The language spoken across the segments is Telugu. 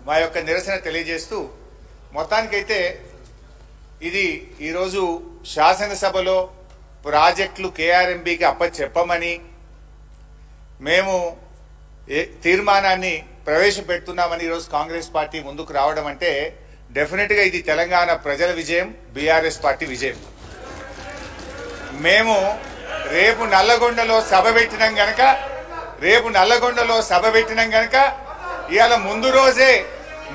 మా యొక్క నిరసన తెలియజేస్తూ మొత్తానికైతే ఇది ఈరోజు శాసనసభలో ప్రాజెక్టులు కేఆర్ఎంబీకి అప్పచెప్పమని మేము తీర్మానాన్ని ప్రవేశపెడుతున్నామని ఈరోజు కాంగ్రెస్ పార్టీ ముందుకు రావడం అంటే డెఫినెట్గా ఇది తెలంగాణ ప్రజల విజయం, బీఆర్ఎస్ పార్టీ విజయం. మేము రేపు నల్లగొండలో సభ పెట్టినాం గనక ఇవాళ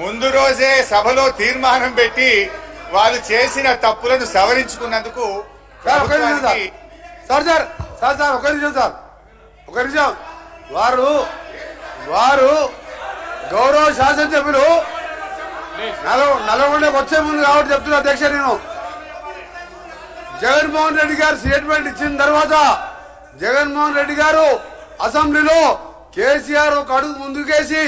ముందు రోజే సభలో తీర్మానం పెట్టి వాళ్ళు చేసిన తప్పులను సవరించుకున్నందుకు ఒక నిమిషం వారు గౌరవ శాసనసభ్యులు నల్గొండకు వచ్చే ముందు కాబట్టి చెప్తున్నా అధ్యక్ష, నేను జగన్మోహన్ రెడ్డి గారు స్టేట్మెంట్ ఇచ్చిన తర్వాత జగన్మోహన్ రెడ్డి గారు అసెంబ్లీలో కేసీఆర్ ఒక అడుగు ముందుకేసి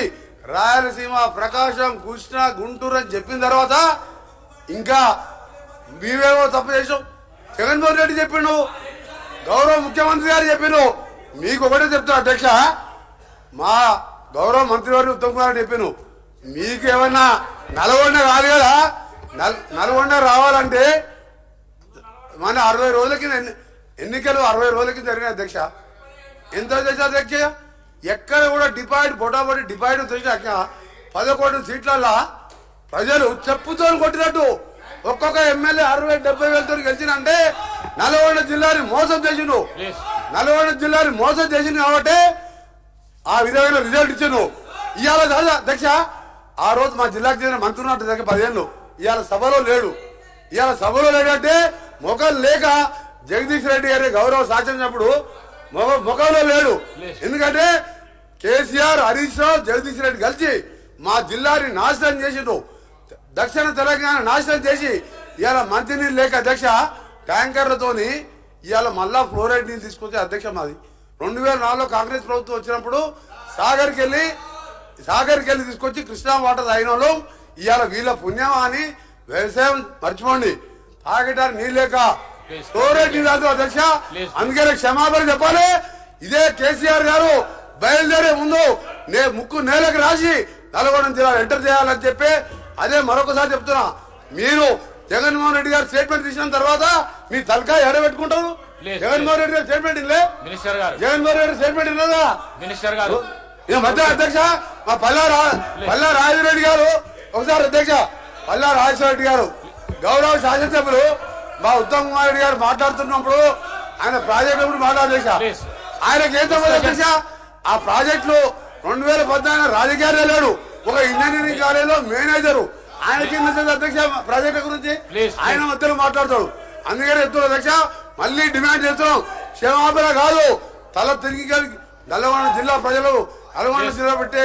రాయలసీమ, ప్రకాశం, కృష్ణ, గుంటూరు అని చెప్పిన తర్వాత ఇంకా మీవేమో తప్పు చేసాం. జగన్మోహన్ రెడ్డి చెప్పిండు, గౌరవ ముఖ్యమంత్రి గారు చెప్పిండు. మీకు ఒకటే చెప్తా అధ్యక్ష, మా గౌరవ మంత్రివారు ఉత్తమ్ కుమార్ చెప్పాను, మీకు ఏమన్నా నల్గొండ రాదు కదా, నల్గొండ రావాలంటే మన 60 రోజుల కింద ఎన్నికలు 60 రోజుల కింద జరిగిన అధ్యక్ష. ఎంత అధ్యక్ష, ఎక్కడ కూడా బొటాబొటి డిపాయిడ్ తెచ్చాక 11 సీట్లల్లా ప్రజలు చెప్పుతో కొట్టినట్టు ఒక్కొక్క ఎమ్మెల్యే 60-70 వేలతో గెలిచినంటే నల్గొండ జిల్లాని మోసం చేసిండు కాబట్టి ఆ విధమైన రిజల్ట్ ఇచ్చాను. ఇవాళ కాదు అధ్యక్ష, ఆ రోజు మా జిల్లాకు చెందిన మంత్రి ఉన్నట్టు దగ్గర 10 ఏళ్ళు ఇవాళ సభలో లేడంటే మొఖం లేక జగదీష్ రెడ్డి గారి గౌరవ శాసనప్పుడు ముఖంలో లేడు. ఎందుకంటే కేసీఆర్, హరీష్ రావు, జగదీష్ రెడ్డి కలిసి మా జిల్లాని నాశనం చేసిండు, దక్షిణ తెలంగాణ నాశనం చేసి ఇవాళ మంచినీళ్ళు లేక అధ్యక్ష ట్యాంకర్లతోని ఇవాళ మళ్ళా ఫ్లోరైడ్ నీళ్ళు తీసుకొచ్చే అధ్యక్ష మాది 2004లో కాంగ్రెస్ ప్రభుత్వం వచ్చినప్పుడు సాగర్కి వెళ్ళి తీసుకొచ్చి కృష్ణా వాటర్ తాగిన వాళ్ళు ఇవాళ వీళ్ళ పుణ్యమా అని వ్యవసాయం మర్చిపోండి, తాగటానికి నీళ్ళు లేక ఫ్లోరైడ్ నీళ్ళు అధ్యక్ష. అందుకనే క్షమాపణ చెప్పాలి. ఇదే కేసీఆర్ గారు బయలుదేరే ముందు ముక్కు నేలకు రాసి నల్గొండ జిల్లా ఎంటర్ చేయాలని చెప్పి అదే మరొకసారి చెప్తున్నా. మీరు జగన్మోహన్ రెడ్డి గారు స్టేట్మెంట్ తీసిన తర్వాత మీ తలకాయ ఎడబెట్టుకుంటారు. జగన్మోహన్ రెడ్డి గారు స్టేట్మెంట్ ఇల్లే, జగన్మోహన్ రెడ్డి స్టేట్మెంట్ ఇల్లదా మినిస్టర్ గారు మధ్య అధ్యక్ష. మా పల్లా రాజరెడ్డి గారు ఒకసారి అధ్యక్ష, పల్లా రాజరెడ్డి గారు గౌరవ శాసనసభ్యులు మా ఉత్తమ్ కుమార్ రెడ్డి గారు మాట్లాడుతున్నప్పుడు ఆయన ప్రాజెక్టు మాట్లాడేశ ఆయనకి ఏం సంబంధం అధ్యక్ష. ఆ ప్రాజెక్టులు 2014 రాజకీయాలు వెళ్ళాడు, ఒక ఇంజనీరింగ్ కాలేజీలో మేనేజరు, ఆయనకి అధ్యక్ష ప్రాజెక్టు గురించి ఆయన మధ్యలో మాట్లాడతాడు. అందుకని చెప్తున్నా అధ్యక్ష, మళ్ళీ డిమాండ్ చేస్తున్నాం, క్షమాపణ కాదు, తల తిరిగి నల్గొండ జిల్లా ప్రజలు నల్గొండ జిల్లా పెట్టే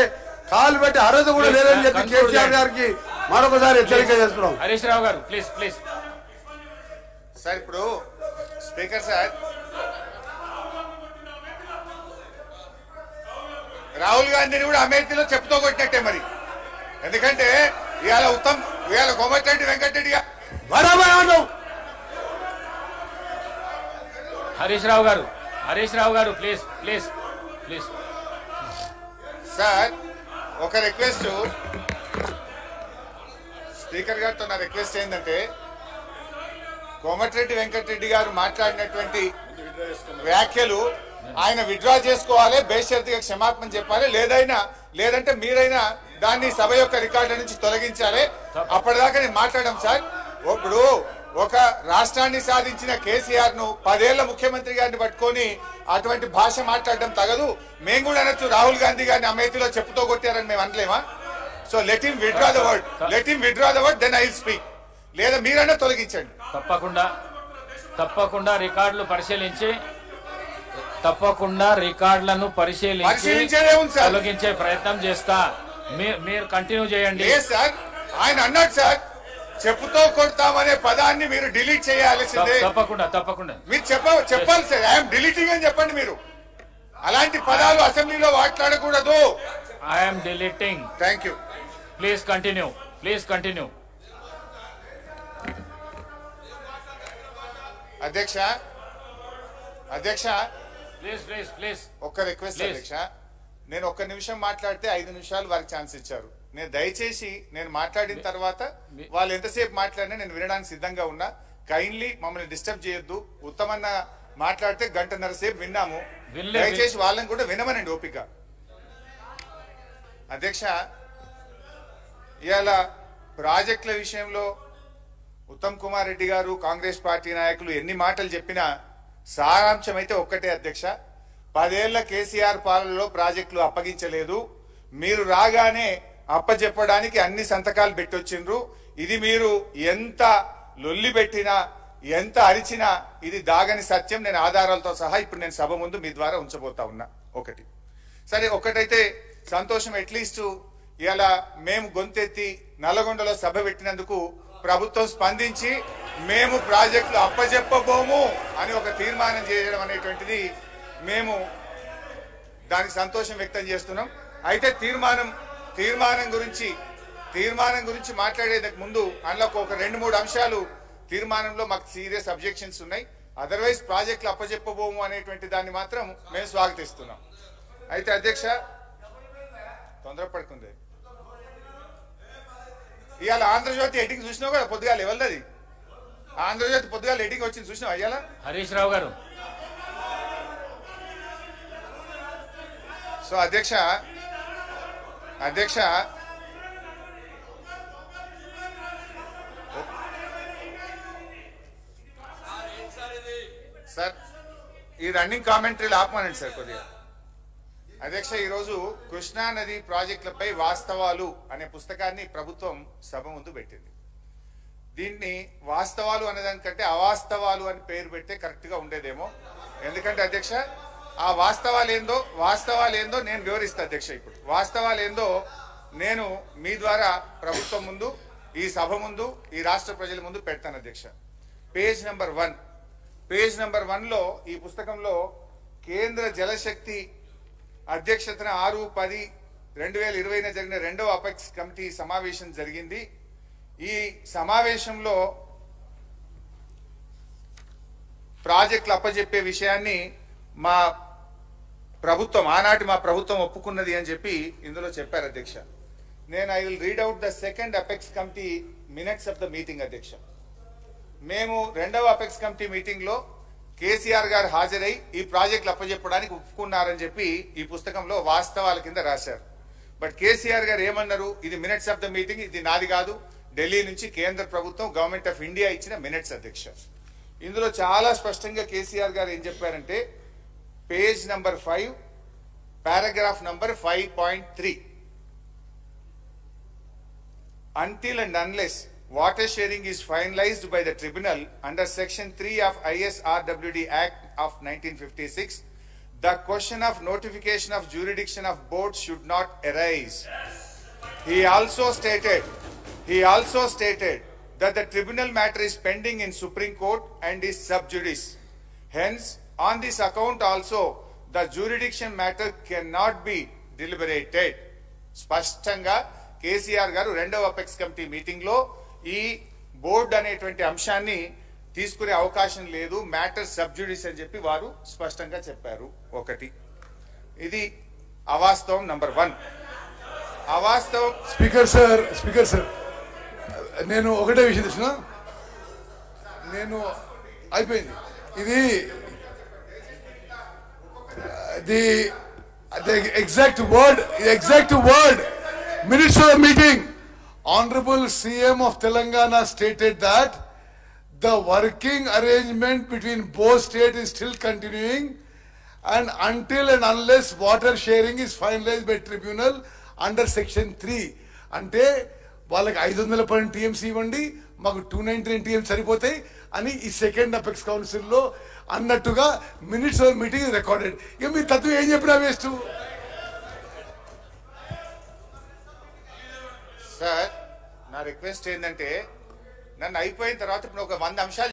కాలు పెట్టి అర్హత కూడా లేదని చెప్పి కేసీఆర్ గారికి మరొకసారి హెచ్చరిక చేస్తున్నాం. హరీష్ రావు గారు ప్లీజ్ సార్. ఇప్పుడు స్పీకర్ సార్, రాహుల్ గాంధీని కూడా అమేథీలో చెప్పుతో కొట్టినట్టే మరి. ఎందుకంటే ఇవాళ కోమటిరెడ్డి వెంకటరెడ్డి హరీష్ రావు గారు ప్లీజ్ సార్, ఒక రిక్వెస్ట్ స్పీకర్ గారితో. నా రిక్వెస్ట్ ఏంటంటే కోమటిరెడ్డి వెంకటరెడ్డి గారు మాట్లాడినటువంటి వ్యాఖ్యలు ఆయన విత్డ్రా చేసుకోవాలి, బేషరతుగా క్షమాపణ చెప్పాలి, లేదంటే మీరైనా దాన్ని సభ యొక్క రికార్డు నుంచి తొలగించాలి. అప్పటిదాకా నేను మాట్లాడడం సార్. ఇప్పుడు ఒక రాష్ట్రాన్ని సాధించిన కేసీఆర్ ను 10 ఏళ్ల ముఖ్యమంత్రి గారిని పట్టుకొని అటువంటి భాష మాట్లాడడం తగదు. మేము కూడా అనొచ్చు, రాహుల్ గాంధీ గారిని అమేథీలో చెప్పుతో కొట్టారని మేము అనలేమా? So let him withdraw the word then I will speak. లేదా మీరైనా తొలగించండి. తప్పకుండా రికార్డులను పరిశీలించి తొలగించే ప్రయత్నం చేస్తా. మీరు కంటిన్యూ చేయండి. సార్, ఆయన అన్నాడు సార్, చెప్పుతో కొడతామనే పదాన్ని మీరు డిలీట్ చేయాల్సిందే. తప్పకుండా మీరు చెప్పాలి సార్. ఐఎమ్ డిలీటింగ్ అని చెప్పండి. మీరు అలాంటి పదాలు అసెంబ్లీలో మాట్లాడకూడదు. I'm deleting. Thank you. Please continue. అధ్యక్ష ప్లీజ్ ఒక్క రిక్వెస్ట్ అధ్యక్ష. నేను 1 నిమిషం మాట్లాడితే 5 నిమిషాలు వారికి ఛాన్స్ ఇచ్చారు. నేను దయచేసి నేను మాట్లాడిన తర్వాత వాళ్ళు ఎంతసేపు మాట్లాడినా నేను వినడానికి సిద్ధంగా ఉన్నా. కైండ్లీ మమ్మల్ని డిస్టర్బ్ చేయొద్దు. ఉత్తమన్న మాట్లాడితే గంటన్నర సేపు విన్నాము. దయచేసి వాళ్ళని కూడా వినమనండి ఓపిక. అధ్యక్ష, ఇవాళ ప్రాజెక్టుల విషయంలో ఉత్తమ్ కుమార్ రెడ్డి గారు కాంగ్రెస్ పార్టీ నాయకులు ఎన్ని మాటలు చెప్పినా సారాంశం అయితే ఒక్కటే అధ్యక్ష. 10 ఏళ్ల కేసీఆర్ పాలనలో ప్రాజెక్టులు అప్పగించలేదు. మీరు రాగానే అప్పచెప్పడానికి అన్ని సంతకాలు పెట్టొచ్చిండ్రు. ఇది మీరు ఎంత లొల్లి పెట్టినా ఎంత అరిచినా ఇది దాగని సత్యం. నేను ఆధారాలతో సహా ఇప్పుడు నేను సభ ముందు మీ ద్వారా ఉంచబోతా ఉన్నా. ఒకటి సరే, ఒకటైతే సంతోషం. అట్లీస్ట్ ఇవాళ మేము గొంతెత్తి నల్లగొండలో సభ పెట్టినందుకు ప్రభుత్వం స్పందించి మేము ప్రాజెక్టులు అప్పచెప్పబోము అని ఒక తీర్మానం చేయడం అనేటువంటిది మేము దానికి సంతోషం వ్యక్తం చేస్తున్నాం. అయితే తీర్మానం గురించి మాట్లాడేందుకు ముందు అందులో ఒక 2-3 అంశాలు తీర్మానంలో మాకు సీరియస్ అబ్జెక్షన్స్ ఉన్నాయి. అదర్వైజ్ ప్రాజెక్టులు అప్పచెప్పబోము అనేటువంటి దాన్ని మాత్రం మేము స్వాగతిస్తున్నాం. అయితే అధ్యక్ష, తొందరపడుకుంది. ఇవాళ ఆంధ్రజ్యోతి ఎడిటింగ్ చూసినావు కదా పొద్దుగాల, ఎవరిది ఆంధ్రజ్యోతి పొద్దుగాల ఎడిటింగ్ వచ్చింది చూసినావు అయ్యాల హరీష్ రావు గారు. సో అధ్యక్ష సార్ ఈ రన్నింగ్ కామెంటరీలు ఆపమనండి సార్ కొద్దిగా. అధ్యక్ష, ఈరోజు కృష్ణా నది ప్రాజెక్టులపై వాస్తవాలు అనే పుస్తకాన్ని ప్రభుత్వం సభ ముందు పెట్టింది. దీన్ని వాస్తవాలు అనేదానికంటే అవాస్తవాలు అని పేరు పెడితే కరెక్ట్ గా ఉండేదేమో. ఎందుకంటే అధ్యక్ష, ఆ వాస్తవాలు ఏందో నేను వివరిస్తా అధ్యక్ష. ఇప్పుడు వాస్తవాలు ఏందో నేను మీ ద్వారా ప్రభుత్వం ముందు, ఈ సభ ముందు, ఈ రాష్ట్ర ప్రజల ముందు పెడతాను అధ్యక్ష. పేజ్ నెంబర్ 1లో ఈ పుస్తకంలో కేంద్ర జలశక్తి అధ్యక్షతన 6/10/2020 జరిగిన 2వ అపెక్స్ కమిటీ సమావేశం జరిగింది. ఈ సమావేశంలో ప్రాజెక్టులు అప్పచెప్పే విషయాన్ని ఆనాటి మా ప్రభుత్వం ఒప్పుకున్నది అని చెప్పి ఇందులో చెప్పారు అధ్యక్ష. నేను I will read out the second apex committee minutes of the meeting అధ్యక్ష. మేము 2వ అపెక్స్ కమిటీ మీటింగ్ లో కేసీఆర్ గారు హాజరై ఈ ప్రాజెక్టులు అప్పచెప్పడానికి ఒప్పుకున్నారని చెప్పి ఈ పుస్తకంలో వాస్తవాల కింద రాశారు. బట్ కేసీఆర్ గారు ఏమన్నారు, ఇది మినిట్స్ ఆఫ్ ద మీటింగ్, ఇది నాది కాదు, ఢిల్లీ నుంచి కేంద్ర ప్రభుత్వం గవర్నమెంట్ ఆఫ్ ఇండియా ఇచ్చిన మినిట్స్ అధ్యక్ష. ఇందులో చాలా స్పష్టంగా కేసీఆర్ గారు ఏం చెప్పారంటే, page number 5 paragraph number 5.3, until and unless water sharing is finalized by the tribunal under section 3 of ISRWD Act of 1956, the question of notification of jurisdiction of board should not arise. He also stated that the tribunal matter is pending in Supreme Court and is sub judice. Hence, on this account also, the jurisdiction matter cannot be deliberated. స్పష్టంగా కేసీఆర్ గారు 2వ అపెక్స్ కమిటీ మీటింగ్ లో ఈ బోర్డు అనేటువంటి అంశాన్ని తీసుకునే అవకాశం లేదు, మ్యాటర్ సబ్ జ్యుడిస్ అని చెప్పి వారు స్పష్టంగా చెప్పారు. ఒకటి ఇది అవాస్తవం. నంబర్ 1 అవాస్తవం. స్పీకర్ సార్ నేను ఒకటే విషయం తెచ్చిన, నేను అయిపోయింది ఇది the exact word minutes of the meeting. Honorable CM of Telangana stated that the working arrangement between both states is still continuing, and until and unless water sharing is finalized by tribunal under section 3. అంటే వాళ్ళకి 512 TMC ఇవ్వండి, మాకు 299 TMC సరిపోతాయి అని ఈ సెకండ్ అపెక్స్ కౌన్సిల్ లో అన్నట్టుగా మినిట్స్ ఆఫ్ మీటింగ్ రికార్డెడ్. ఇక మీ తత్వం ఏం చెప్పినా వేస్ట్. సార్, నా రిక్వెస్ట్ ఏంటంటే, నన్ను అయిపోయిన తర్వాత ఇప్పుడు ఒక 100 అంశాలు